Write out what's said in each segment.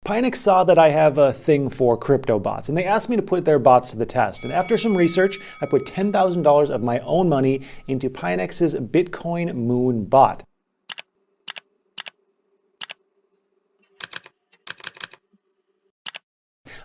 Pionex saw that I have a thing for crypto bots, and they asked me to put their bots to the test. And after some research, I put $10,000 of my own money into Pionex's Bitcoin Moon bot.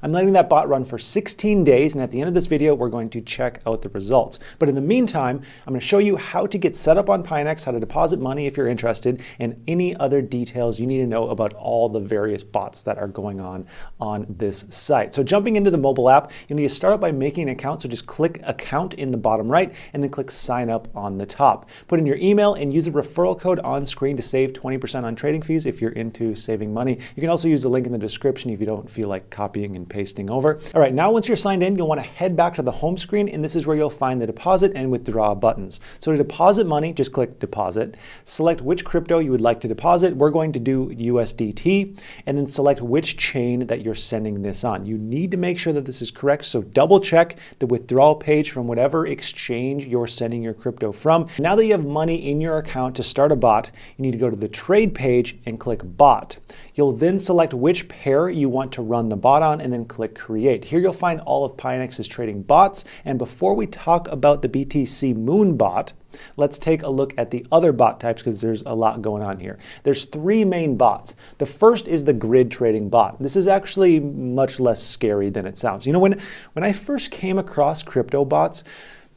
I'm letting that bot run for 16 days, and at the end of this video, we're going to check out the results. But in the meantime, I'm going to show you how to get set up on Pionex, how to deposit money if you're interested, and any other details you need to know about all the various bots that are going on this site. So jumping into the mobile app, you need to start out by making an account. So just click account in the bottom right, and then click sign up on the top. Put in your email and use the referral code on screen to save 20% on trading fees if you're into saving money. You can also use the link in the description if you don't feel like copying and pasting over. All right, now once you're signed in, you'll want to head back to the home screen, and this is where you'll find the deposit and withdraw buttons. So to deposit money, just click deposit, select which crypto you would like to deposit. We're going to do USDT, and then select which chain that you're sending this on. You need to make sure that this is correct, so double check the withdrawal page from whatever exchange you're sending your crypto from. Now that you have money in your account to start a bot, you need to go to the trade page and click bot. You'll then select which pair you want to run the bot on, and then click create. Here you'll find all of Pionex's trading bots. And before we talk about the BTC Moon bot, let's take a look at the other bot types because there's a lot going on here. There's three main bots. The first is the grid trading bot. This is actually much less scary than it sounds. You know, when I first came across crypto bots,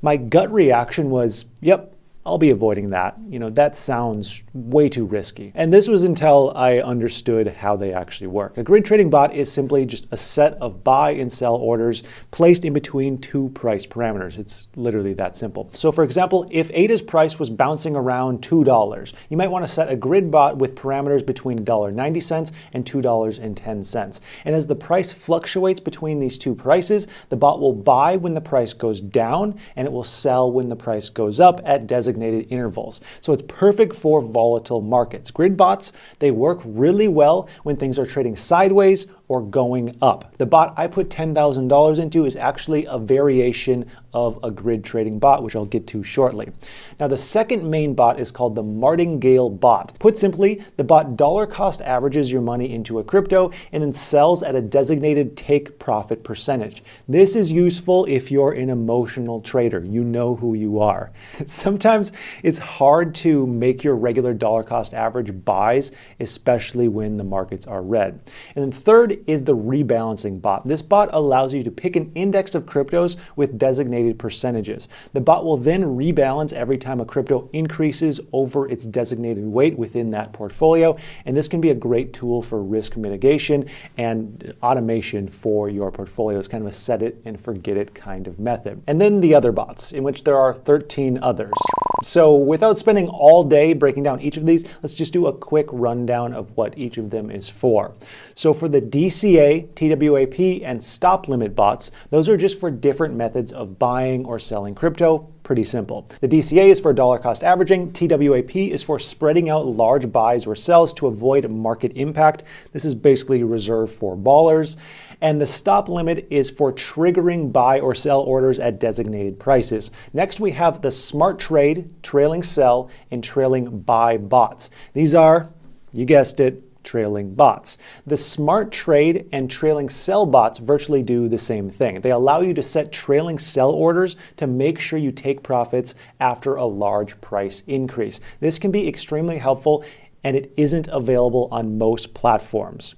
my gut reaction was, yep, I'll be avoiding that. You know, that sounds way too risky. And this was until I understood how they actually work. A grid trading bot is simply just a set of buy and sell orders placed in between two price parameters. It's literally that simple. So for example, if ADA's price was bouncing around $2, you might want to set a grid bot with parameters between $1.90 and $2.10. And as the price fluctuates between these two prices, the bot will buy when the price goes down, and it will sell when the price goes up at designated intervals. So it's perfect for volatile markets. Grid bots, they work really well when things are trading sideways or going up. The bot I put $10,000 into is actually a variation of a grid trading bot, which I'll get to shortly. Now the second main bot is called the Martingale bot. Put simply, the bot dollar cost averages your money into a crypto and then sells at a designated take profit percentage. This is useful if you're an emotional trader. You know who you are. Sometimes it's hard to make your regular dollar cost average buys, especially when the markets are red. And then third is the rebalancing bot. This bot allows you to pick an index of cryptos with designated percentages. The bot will then rebalance every time a crypto increases over its designated weight within that portfolio. And this can be a great tool for risk mitigation and automation for your portfolio. It's kind of a set it and forget it kind of method. And then the other bots, in which there are 13 others. So without spending all day breaking down each of these, let's just do a quick rundown of what each of them is for. So for the DCA, TWAP, and stop limit bots, those are just for different methods of buying or selling crypto. Pretty simple. The DCA is for dollar cost averaging. TWAP is for spreading out large buys or sells to avoid market impact. This is basically reserved for ballers. And the stop limit is for triggering buy or sell orders at designated prices. Next, we have the smart trade, trailing sell, and trailing buy bots. These are, you guessed it, trailing bots. The smart trade and trailing sell bots virtually do the same thing. They allow you to set trailing sell orders to make sure you take profits after a large price increase. This can be extremely helpful, and it isn't available on most platforms.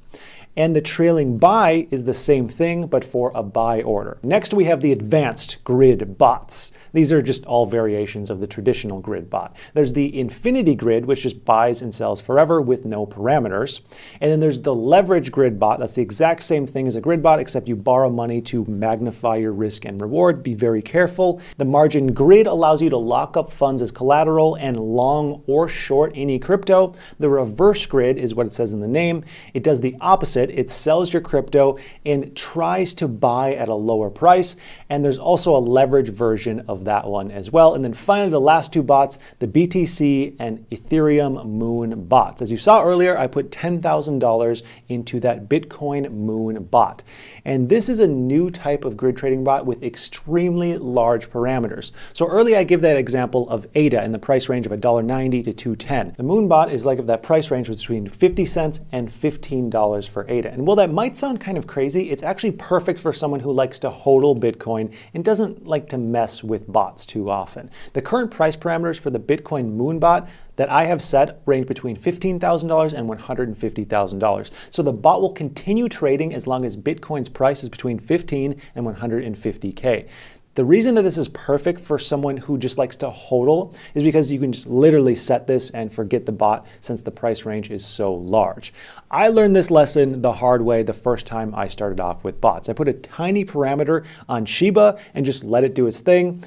And the trailing buy is the same thing, but for a buy order. Next, we have the advanced grid bots. These are just all variations of the traditional grid bot. There's the infinity grid, which just buys and sells forever with no parameters. And then there's the leverage grid bot. That's the exact same thing as a grid bot, except you borrow money to magnify your risk and reward. Be very careful. The margin grid allows you to lock up funds as collateral and long or short any crypto. The reverse grid is what it says in the name. It does the opposite. It sells your crypto and tries to buy at a lower price. And there's also a leverage version of that one as well. And then finally, the last two bots, the BTC and Ethereum Moon bots. As you saw earlier, I put $10,000 into that Bitcoin Moon bot. And this is a new type of grid trading bot with extremely large parameters. So earlier I give that example of ADA in the price range of $1.90 to $2.10. The Moon bot is like that price range between 50 cents and $15 for ADA. And while that might sound kind of crazy, it's actually perfect for someone who likes to hodl Bitcoin and doesn't like to mess with bots too often. The current price parameters for the Bitcoin Moonbot that I have set range between $15,000 and $150,000. So the bot will continue trading as long as Bitcoin's price is between 15 and 150K. The reason that this is perfect for someone who just likes to hodl is because you can just literally set this and forget the bot since the price range is so large. I learned this lesson the hard way the first time I started off with bots. I put a tiny parameter on Shiba and just let it do its thing.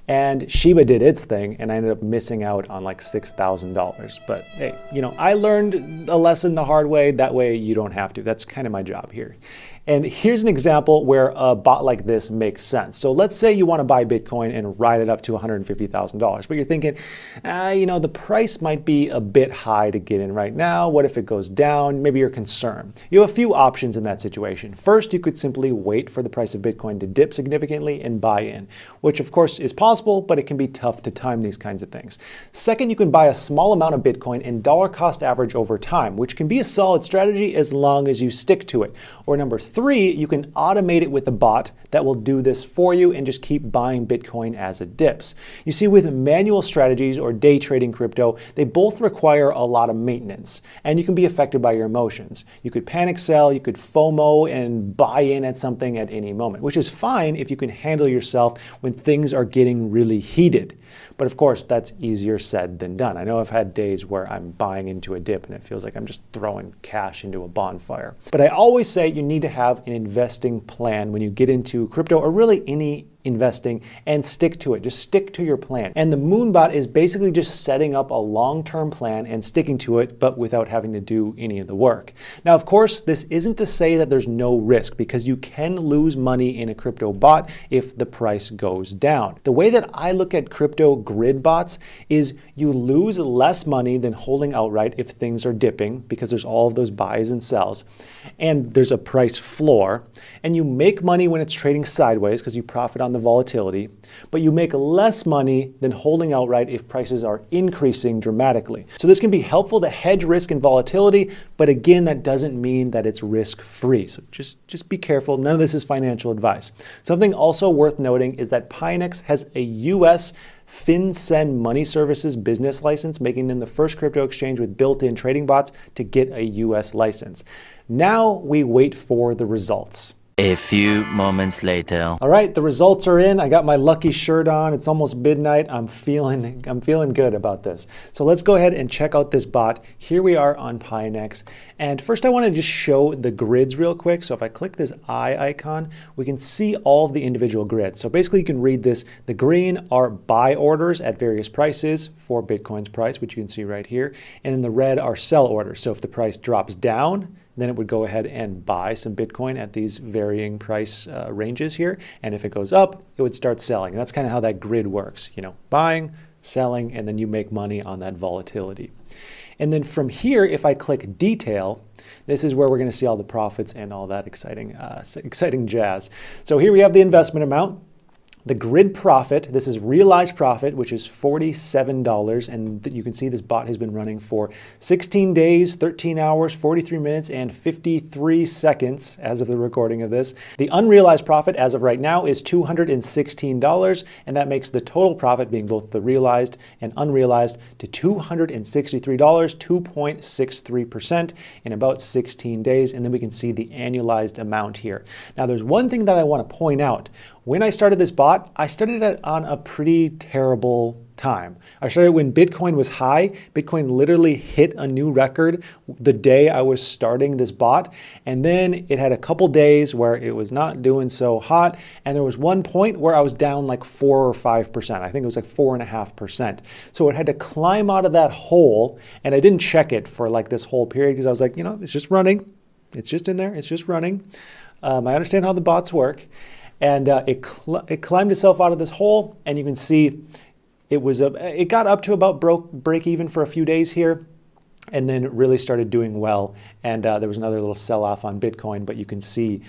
And Shiba did its thing, and I ended up missing out on like $6,000. But hey, I learned a lesson the hard way. That way you don't have to. That's kind of my job here. And here's an example where a bot like this makes sense. So let's say you want to buy Bitcoin and ride it up to $150,000, but you're thinking, the price might be a bit high to get in right now. What if it goes down? Maybe you're concerned. You have a few options in that situation. First, you could simply wait for the price of Bitcoin to dip significantly and buy in, which of course is possible, but it can be tough to time these kinds of things. Second, you can buy a small amount of Bitcoin and dollar cost average over time, which can be a solid strategy as long as you stick to it. Or number three, you can automate it with a bot that will do this for you and just keep buying Bitcoin as it dips. You see, with manual strategies or day trading crypto, they both require a lot of maintenance, and you can be affected by your emotions. You could panic sell, you could FOMO and buy in at something at any moment, which is fine if you can handle yourself when things are getting really heated. But of course, that's easier said than done. I know I've had days where I'm buying into a dip and it feels like I'm just throwing cash into a bonfire. But I always say you need to have an investing plan when you get into crypto or really any investing, and stick to it. Just stick to your plan. And the Moonbot is basically just setting up a long-term plan and sticking to it, but without having to do any of the work. Now, of course, this isn't to say that there's no risk, because you can lose money in a crypto bot if the price goes down. The way that I look at crypto grid bots is you lose less money than holding outright if things are dipping, because there's all of those buys and sells, and there's a price floor, and you make money when it's trading sideways because you profit on the volatility, but you make less money than holding outright if prices are increasing dramatically. So this can be helpful to hedge risk and volatility, but again, that doesn't mean that it's risk-free. So just be careful. None of this is financial advice. Something also worth noting is that Pinex has a US FinCEN Money Services business license, making them the first crypto exchange with built-in trading bots to get a US license. Now we wait for the results. A few moments later. All right, the results are in. I got my lucky shirt on. It's almost midnight. I'm feeling good about this. So let's go ahead and check out this bot. Here we are on Pinex. And first I want to just show the grids real quick. So if I click this eye icon, we can see all of the individual grids. So basically you can read this. The green are buy orders at various prices for Bitcoin's price, which you can see right here. And then the red are sell orders. So if the price drops down, then it would go ahead and buy some Bitcoin at these varying price ranges here. And if it goes up, it would start selling. And that's kind of how that grid works. Buying, selling, and then you make money on that volatility. And then from here, if I click detail, this is where we're going to see all the profits and all that exciting jazz. So here we have the investment amount. The grid profit, this is realized profit, which is $47, and you can see this bot has been running for 16 days, 13 hours, 43 minutes, and 53 seconds as of the recording of this. The unrealized profit as of right now is $216, and that makes the total profit, being both the realized and unrealized, to $263, 2.63% in about 16 days, and then we can see the annualized amount here. Now, there's one thing that I want to point out. When I started this bot, I started it on a pretty terrible time. I started when Bitcoin was high. Bitcoin literally hit a new record the day I was starting this bot. And then it had a couple days where it was not doing so hot. And there was one point where I was down like 4 or 5%. I think it was like 4.5%. So it had to climb out of that hole. And I didn't check it for like this whole period because I was like, it's just running. It's just in there. It's just running. I understand how the bots work. And it climbed itself out of this hole, and you can see it got up to about break even for a few days here, and then it really started doing well. And there was another little sell-off on Bitcoin, but you can see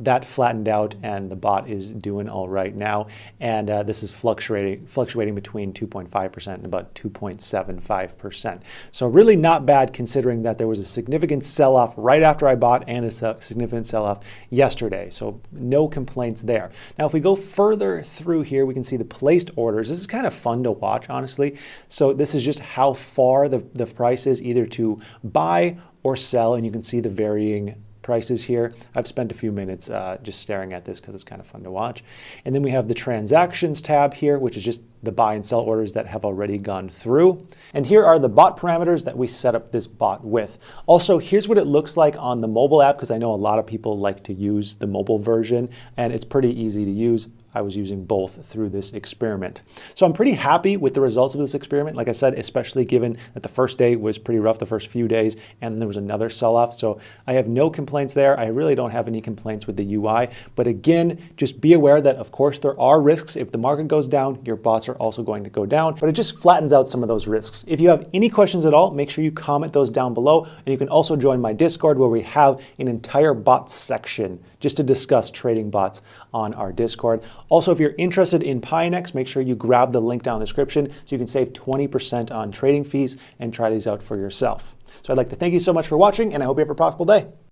that flattened out and the bot is doing all right now. And this is fluctuating between 2.5% and about 2.75%. So really not bad considering that there was a significant sell-off right after I bought and a significant sell-off yesterday. So no complaints there. Now, if we go further through here, we can see the placed orders. This is kind of fun to watch, honestly. So this is just how far the price is either to buy or sell, and you can see the varying prices here. I've spent a few minutes just staring at this because it's kind of fun to watch. And then we have the transactions tab here, which is just the buy and sell orders that have already gone through. And here are the bot parameters that we set up this bot with. Also, here's what it looks like on the mobile app, because I know a lot of people like to use the mobile version, and it's pretty easy to use. I was using both through this experiment. So I'm pretty happy with the results of this experiment. Like I said, especially given that the first day was pretty rough, the first few days, and there was another sell-off. So I have no complaints there. I really don't have any complaints with the UI. But again, just be aware that, of course, there are risks. If the market goes down, your bots are also going to go down, but it just flattens out some of those risks. If you have any questions at all, make sure you comment those down below. And you can also join my Discord, where we have an entire bot section just to discuss trading bots on our Discord. Also, if you're interested in Pinex, make sure you grab the link down in the description so you can save 20% on trading fees and try these out for yourself. So I'd like to thank you so much for watching, and I hope you have a profitable day.